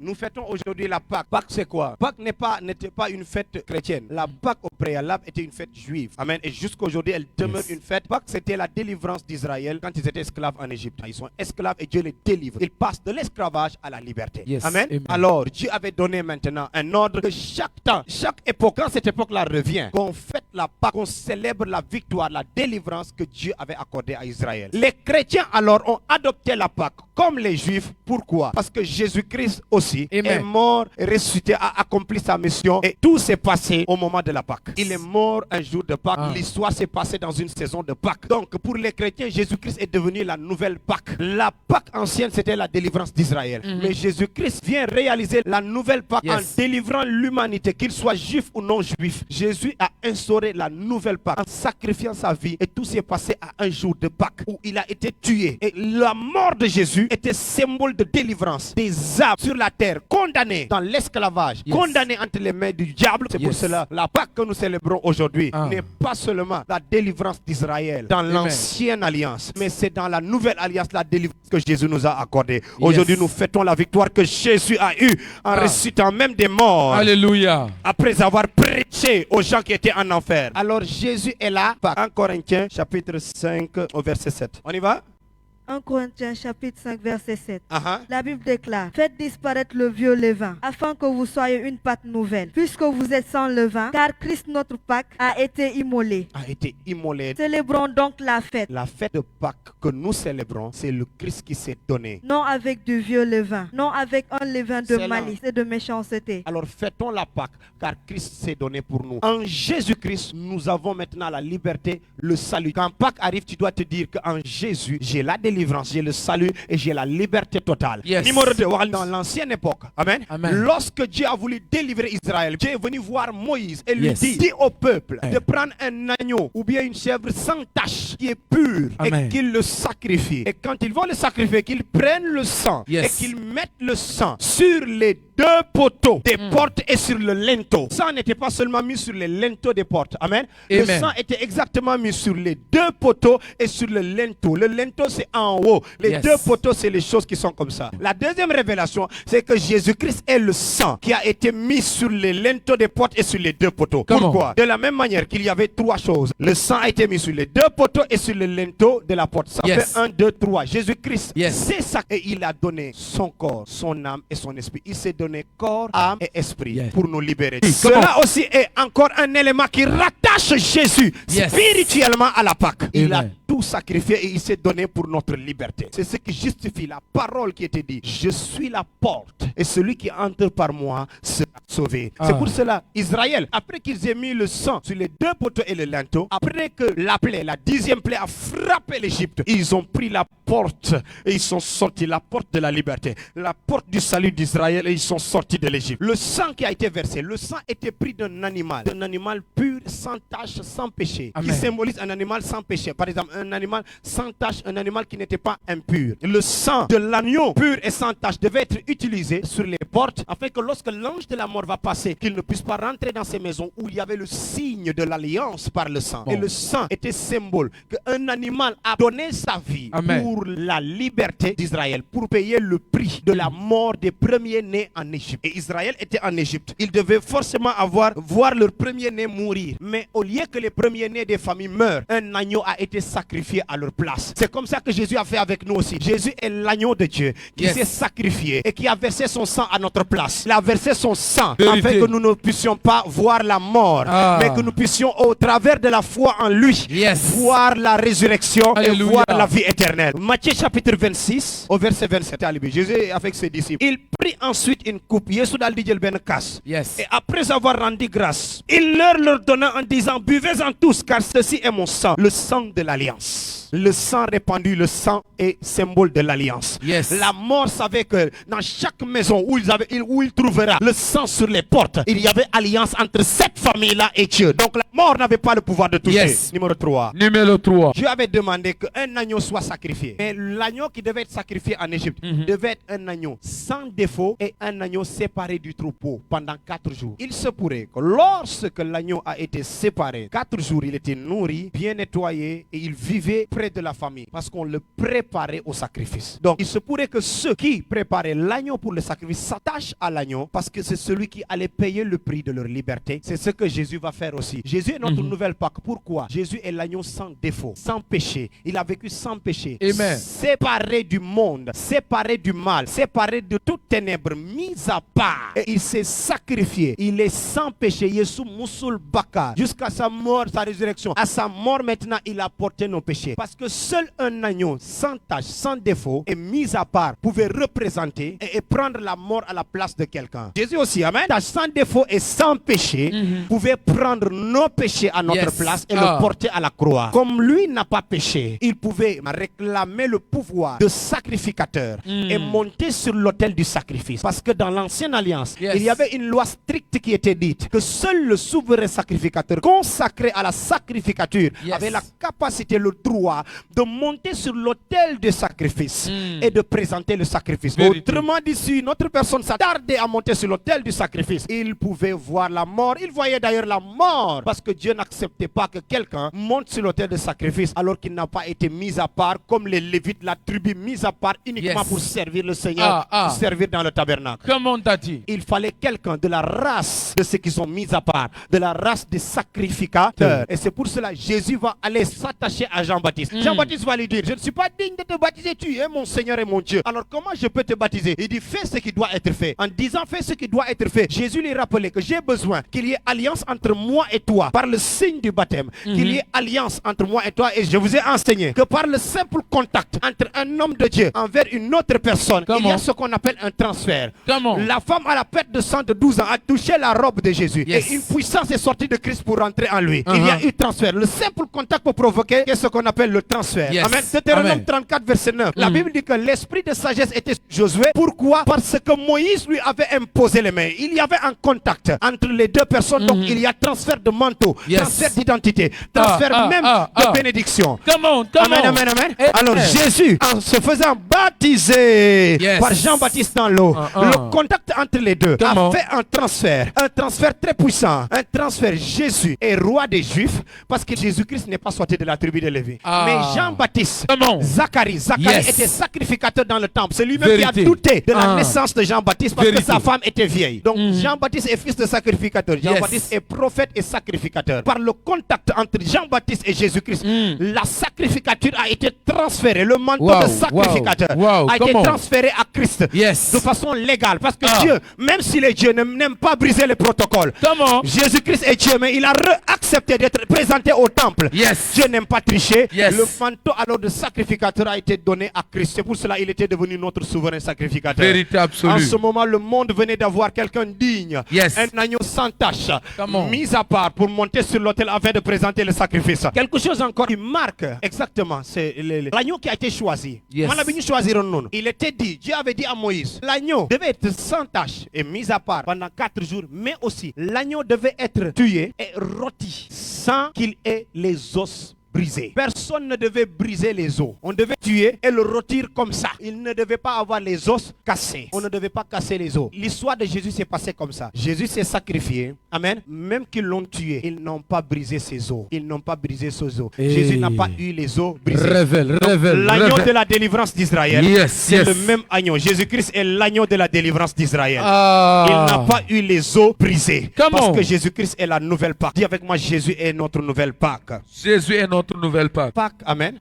Nous fêtons aujourd'hui la Pâque. Pâque c'est quoi? Pâque n'était pas une fête chrétienne. La Pâque au préalable était une fête juive. Amen. Et jusqu'à aujourd'hui, elle demeure une fête. Pâque c'était la délivrance d'Israël quand ils étaient esclaves en Égypte. Ils sont esclaves et Dieu les délivre. Ils passent de l'esclavage à la liberté. Amen. Alors Dieu avait donné maintenant un ordre que chaque temps, chaque époque, quand cette époque-là revient, qu'on fête la Pâque, qu'on célèbre la victoire, la délivrance que Dieu avait accordée à Israël. Les chrétiens alors ont adopté la Pâque comme les Juifs. Pourquoi? Parce que Jésus-Christ aussi est mort et ressuscité, a accompli sa mission et tout s'est passé au moment de la Pâque. Il est mort un jour de Pâques. L'histoire s'est passée dans une saison de Pâques. Donc pour les chrétiens, Jésus-Christ est devenu la nouvelle Pâque. La Pâque ancienne, c'était la délivrance d'Israël. Mais Jésus-Christ vient réaliser la nouvelle Pâque en délivrant l'humanité, qu'il soit juif ou non juif. Jésus a instauré la nouvelle Pâque en sacrifiant sa vie et tout s'est passé à un jour de Pâques où il a été tué. Et la mort de Jésus était symbole de délivrance des âmes sur la terre, condamnées dans l'esclavage, condamnées entre les mains du diable. C'est pour cela la Pâque que nous célébrons aujourd'hui n'est pas seulement la délivrance d'Israël dans l'ancienne alliance, mais c'est dans la nouvelle alliance la délivrance que Jésus nous a accordée. Aujourd'hui, nous fêtons la victoire que Jésus a eue en ressuscitant même des morts. Alléluia. Après avoir prêché aux gens qui étaient en enfer. Alors Jésus est là. 1 Corinthiens chapitre 5 au verset 7. On y va? 1 Corinthiens chapitre 5 verset 7. La Bible déclare: faites disparaître le vieux levain, afin que vous soyez une pâte nouvelle, puisque vous êtes sans levain, car Christ notre Pâque a été immolé. Célébrons donc la fête. La fête de Pâques que nous célébrons, c'est le Christ qui s'est donné. Non avec du vieux levain, non avec un levain de malice et de méchanceté. Alors fêtons la Pâque, car Christ s'est donné pour nous. En Jésus-Christ, nous avons maintenant la liberté, le salut. Quand Pâques arrive, tu dois te dire qu'en Jésus, j'ai la délivrance, j'ai le salut et j'ai la liberté totale. Numéro 2, dans l'ancienne époque, amen. Lorsque Dieu a voulu délivrer Israël, Dieu est venu voir Moïse et lui dit au peuple de prendre un agneau ou bien une chèvre sans tache qui est pure et qu'il le sacrifie. Et quand ils vont le sacrifier, qu'ils prennent le sang et qu'ils mettent le sang sur les deux poteaux des portes et sur le linteau. Le sang n'était pas seulement mis sur les linteaux des portes. Amen. Le sang était exactement mis sur les deux poteaux et sur le linteau. Le linteau c'est en haut. Les deux poteaux c'est les choses qui sont comme ça. La deuxième révélation c'est que Jésus-Christ est le sang qui a été mis sur les linteaux des portes et sur les deux poteaux. Pourquoi? De la même manière qu'il y avait trois choses. Le sang a été mis sur les deux poteaux et sur le linteau de la porte. Ça fait 1, 2, 3. Jésus-Christ c'est ça. Et il a donné son corps, son âme et son esprit. Il s'est donné corps, âme et esprit pour nous libérer. Cela aussi est encore un élément qui rattache Jésus spirituellement à la Pâque. Il a tout sacrifié et il s'est donné pour notre liberté. C'est ce qui justifie la parole qui était dit: je suis la porte et celui qui entre par moi sera sauvé. C'est pour cela Israël, après qu'ils aient mis le sang sur les deux poteaux et le linteau, après que la plaie, la 10e plaie a frappé l'Égypte, ils ont pris la porte et ils sont sortis, la porte de la liberté, la porte du salut d'Israël, et ils sont sortis de l'Égypte. Le sang qui a été versé, le sang était pris d'un animal pur, sans tache, sans péché, qui symbolise un animal sans péché. Par exemple, un animal sans tache, un animal qui n'était pas impur. Le sang de l'agneau pur et sans tache devait être utilisé sur les portes afin que lorsque l'ange de la mort va passer, qu'il ne puisse pas rentrer dans ces maisons où il y avait le signe de l'alliance par le sang. Et le sang était symbole qu'un animal a donné sa vie pour la liberté d'Israël, pour payer le prix de la mort des premiers-nés en Égypte. Et Israël était en Égypte. Ils devaient forcément voir leur premier-né mourir. Mais au lieu que les premiers-nés des familles meurent, un agneau a été sacrifié à leur place. C'est comme ça que Jésus a fait avec nous aussi. Jésus est l'agneau de Dieu qui s'est sacrifié et qui a versé son sang à notre place. Il a versé son sang afin que nous ne puissions pas voir la mort, mais que nous puissions au travers de la foi en lui voir la résurrection et voir la vie éternelle. Matthieu chapitre 26 au verset 27. Jésus avec ses disciples, il prit ensuite une coupe. Et après avoir rendu grâce, il leur donna en disant: buvez-en tous, car ceci est mon sang, le sang de l'alliance. Le sang répandu, le sang est symbole de l'alliance. La mort savait que dans chaque maison où il trouvera le sang sur les portes, il y avait alliance entre cette famille-là et Dieu. Donc la mort n'avait pas le pouvoir de toucher. Numéro 3. Dieu avait demandé qu'un agneau soit sacrifié. Mais l'agneau qui devait être sacrifié en Égypte devait être un agneau sans défaut et un agneau séparé du troupeau pendant 4 jours. Il se pourrait que lorsque l'agneau a été séparé, 4 jours il était nourri, bien nettoyé et il vivait près de la famille parce qu'on le préparait au sacrifice. Donc, il se pourrait que ceux qui préparaient l'agneau pour le sacrifice s'attachent à l'agneau parce que c'est celui qui allait payer le prix de leur liberté. C'est ce que Jésus va faire aussi. Jésus est notre nouvelle Pâque. Pourquoi? Jésus est l'agneau sans défaut, sans péché. Il a vécu sans péché. Amen. Séparé du monde, séparé du mal, séparé de toute ténèbres, mis à part. Et il s'est sacrifié. Il est sans péché. Yesu Musul Baka. Jusqu'à sa mort, sa résurrection. À sa mort maintenant, il a porté nos péchés. Parce que seul un agneau sans tache, sans défaut et mis à part pouvait représenter et prendre la mort à la place de quelqu'un. Jésus aussi, amen. Tache sans défaut et sans péché pouvait prendre nos péchés à notre place et le porter à la croix. Comme lui n'a pas péché, il pouvait réclamer le pouvoir de sacrificateur et monter sur l'autel du sacrifice. Parce que dans l'ancienne alliance, il y avait une loi stricte qui était dite que seul le souverain sacrificateur consacré à la sacrificature avait la capacité, le droit de monter sur l'autel du sacrifice et de présenter le sacrifice. Autrement dit, si notre personne s'attardait à monter sur l'autel du sacrifice, il pouvait voir la mort. Il voyait d'ailleurs la mort parce que Dieu n'acceptait pas que quelqu'un monte sur l'autel de sacrifice alors qu'il n'a pas été mis à part comme les Lévites, la tribu mise à part uniquement pour servir le Seigneur, pour servir dans le tabernacle. Comment t'as dit? Il fallait quelqu'un de la race de ceux qui sont mis à part, de la race des sacrificateurs. Et c'est pour cela que Jésus va aller s'attacher à Jean-Baptiste. Jean-Baptiste va lui dire, je ne suis pas digne de te baptiser, tu es mon Seigneur et mon Dieu. Alors comment je peux te baptiser? Il dit, fais ce qui doit être fait. En disant, fais ce qui doit être fait, Jésus lui rappelait que j'ai besoin qu'il y ait alliance entre moi et toi par le signe du baptême. Qu'il y ait alliance entre moi et toi. Et je vous ai enseigné que par le simple contact entre un homme de Dieu envers une autre personne, il y a ce qu'on appelle un transfert. La femme à la perte de sang de 12 ans a touché la robe de Jésus. Et une puissance est sortie de Christ pour rentrer en lui. Il y a eu transfert. Le simple contact peut provoquer ce qu'on appelle le transfert. Amen. Deutéronome 34 verset 9. La Bible dit que l'esprit de sagesse était sur Josué. Pourquoi? Parce que Moïse lui avait imposé les mains. Il y avait un contact entre les deux personnes. Donc il y a transfert de manteau, transfert d'identité, transfert même de bénédiction. Amen, amen, amen. Alors Jésus, en se faisant baptiser par Jean-Baptiste dans l'eau, le contact entre les deux a fait un transfert très puissant. Un transfert. Jésus est roi des Juifs parce que Jésus-Christ n'est pas sorti de la tribu de Lévi. Mais Jean-Baptiste, Zacharie était sacrificateur dans le temple. C'est lui-même qui a douté de la naissance de Jean-Baptiste parce que sa femme était vieille. Donc Jean-Baptiste est fils de sacrificateur. Jean-Baptiste est prophète et sacrificateur. Par le contact entre Jean-Baptiste et Jésus-Christ, la sacrificature a été transférée. Le manteau de sacrificateur a été transféré à Christ de façon légale. Parce que Dieu, même s'il est Dieu, n'aime pas briser les protocoles. Jésus-Christ est Dieu, mais il a accepté d'être présenté au temple. Dieu n'aime pas tricher. Le manteau alors de sacrificateur a été donné à Christ. C'est pour cela qu'il était devenu notre souverain sacrificateur. Vérité absolue. En ce moment, le monde venait d'avoir quelqu'un digne, un agneau sans tache, mis à part pour monter sur l'autel afin de présenter le sacrifice. Quelque chose encore qui marque exactement, c'est l'agneau qui a été choisi. Il était dit, Dieu avait dit à Moïse, l'agneau devait être sans tache et mis à part pendant 4 jours, mais aussi l'agneau devait être tué et rôti sans qu'il ait les os brisé. Personne ne devait briser les os. On devait tuer et le rôtir comme ça. Il ne devait pas avoir les os cassés. On ne devait pas casser les os. L'histoire de Jésus s'est passée comme ça. Jésus s'est sacrifié. Amen. Même qu'ils l'ont tué, ils n'ont pas brisé ses os. Ils n'ont pas brisé ses os. Jésus n'a pas eu les os brisés. L'agneau de la délivrance d'Israël, c'est le même agneau. Jésus-Christ est l'agneau de la délivrance d'Israël. Il n'a pas eu les os brisés. Parce que Jésus-Christ est la nouvelle Pâque. Dis avec moi, Jésus est notre nouvelle Pâque. Jésus est notre nouvelle Pâque. Pâque, amen.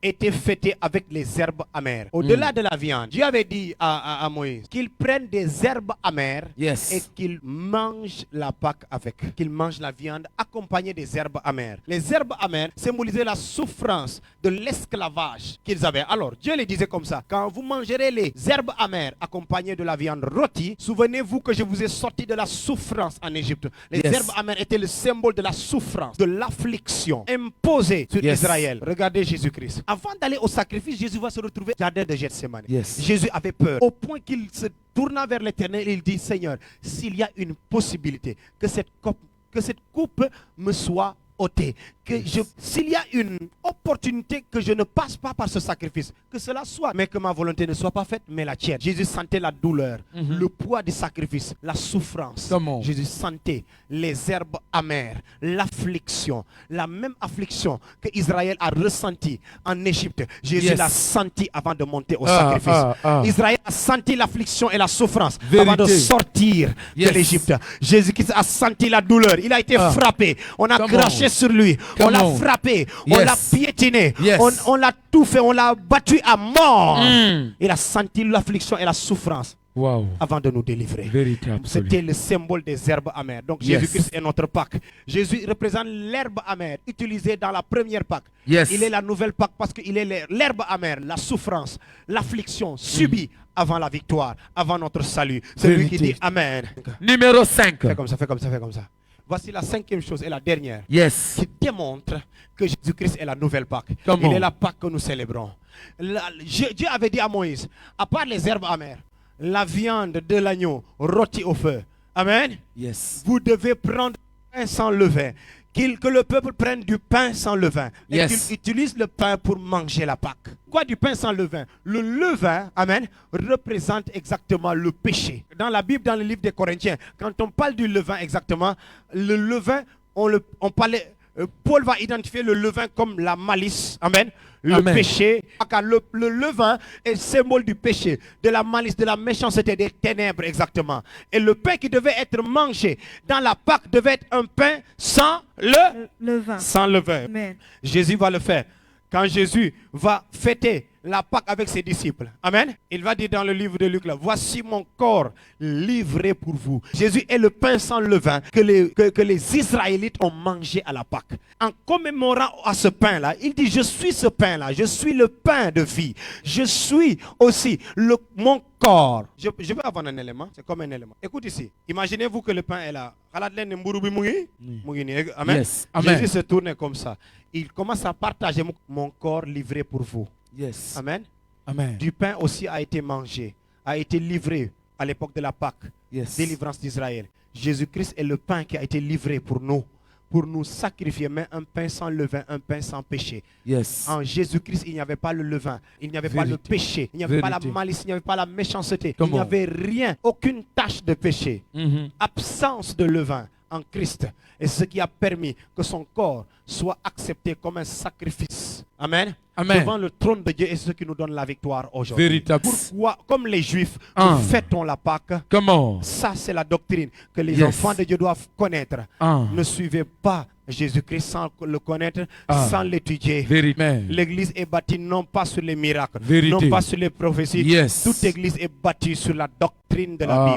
Était fêté avec les herbes amères. Au-delà de la viande, Dieu avait dit à Moïse qu'il prenne des herbes amères et qu'il mange la Pâque avec. Qu'il mange la viande accompagnée des herbes amères. Les herbes amères symbolisaient la souffrance de l'esclavage qu'ils avaient. Alors, Dieu les disait comme ça. Quand vous mangerez les herbes amères accompagnées de la viande rôtie, souvenez-vous que je vous ai sorti de la souffrance en Égypte. Les herbes amères étaient le symbole de la souffrance, de l'affliction imposée sur Israël. Regardez Jésus-Christ. Avant d'aller au sacrifice, Jésus va se retrouver au jardin de Gethsémane. Jésus avait peur. Au point qu'il se tourna vers l'Éternel, il dit, Seigneur, s'il y a une possibilité que cette coupe me soit ôté. S'il y a une opportunité que je ne passe pas par ce sacrifice, que cela soit, mais que ma volonté ne soit pas faite, mais la tienne. Jésus sentait la douleur, le poids du sacrifice, la souffrance. Jésus sentait les herbes amères, l'affliction, la même affliction que Israël a ressentie en Égypte. Jésus l'a senti avant de monter au sacrifice. Israël a senti l'affliction et la souffrance avant de sortir de l'Égypte. Jésus-Christ a senti la douleur. Il a été frappé. On a craché sur lui. On l'a frappé. On l'a piétiné. On l'a tout fait. On l'a battu à mort. Il a senti l'affliction et la souffrance. Avant de nous délivrer. C'était le symbole des herbes amères. Donc Jésus-Christ est notre Pâque. Jésus représente l'herbe amère utilisée dans la première Pâque. Il est la nouvelle Pâque parce qu'il est l'herbe amère, la souffrance, l'affliction subie avant la victoire, avant notre salut. C'est lui qui dit Amen. Numéro 5. Fais comme ça, fais comme ça, fais comme ça. Voici la cinquième chose et la dernière qui démontre que Jésus-Christ est la nouvelle Pâque. Il est la Pâque que nous célébrons. Dieu avait dit à Moïse, à part les herbes amères, la viande de l'agneau rôtie au feu. Amen. Vous devez prendre du pain sans levain. Que le peuple prenne du pain sans levain. Et qu'il utilise le pain pour manger la Pâque. Quoi du pain sans levain? Le levain, amen, représente exactement le péché. Dans la Bible, dans le livre des Corinthiens, quand on parle du levain exactement, le levain, on parlait... Paul va identifier le levain comme la malice, amen, le péché. Le levain est symbole du péché, de la malice, de la méchanceté, des ténèbres exactement. Et le pain qui devait être mangé dans la Pâque devait être un pain sans levain. Sans levain. Amen. Jésus va le faire. Quand Jésus va fêter la Pâque avec ses disciples, amen, il va dire dans le livre de Luc, là, voici mon corps livré pour vous. Jésus est le pain sans levain que les Israélites ont mangé à la Pâque. En commémorant à ce pain-là, il dit, je suis ce pain-là, je suis le pain de vie. Je suis aussi mon corps. Je vais avoir un élément, c'est comme un élément. Écoute ici, imaginez-vous que le pain est là. Amen. Jésus se tourne comme ça. Il commence à partager mon corps livré pour vous. Amen. Du pain aussi a été mangé, a été livré à l'époque de la Pâque, délivrance d'Israël. Jésus-Christ est le pain qui a été livré pour nous sacrifier, mais un pain sans levain, un pain sans péché. En Jésus-Christ, il n'y avait pas le levain, il n'y avait pas le péché, il n'y avait pas la malice, il n'y avait pas la méchanceté, il n'y avait rien, aucune tache de péché, absence de levain en Christ. Et ce qui a permis que son corps soit accepté comme un sacrifice. Amen. Devant le trône de Dieu et ce qui nous donne la victoire aujourd'hui. Pourquoi, comme les Juifs, nous fêtons la Pâque. Ça, c'est la doctrine que les enfants de Dieu doivent connaître. Ne suivez pas Jésus-Christ sans le connaître, sans l'étudier. L'église est bâtie non pas sur les miracles, non pas sur les prophéties. Toute église est bâtie sur la doctrine de la Bible.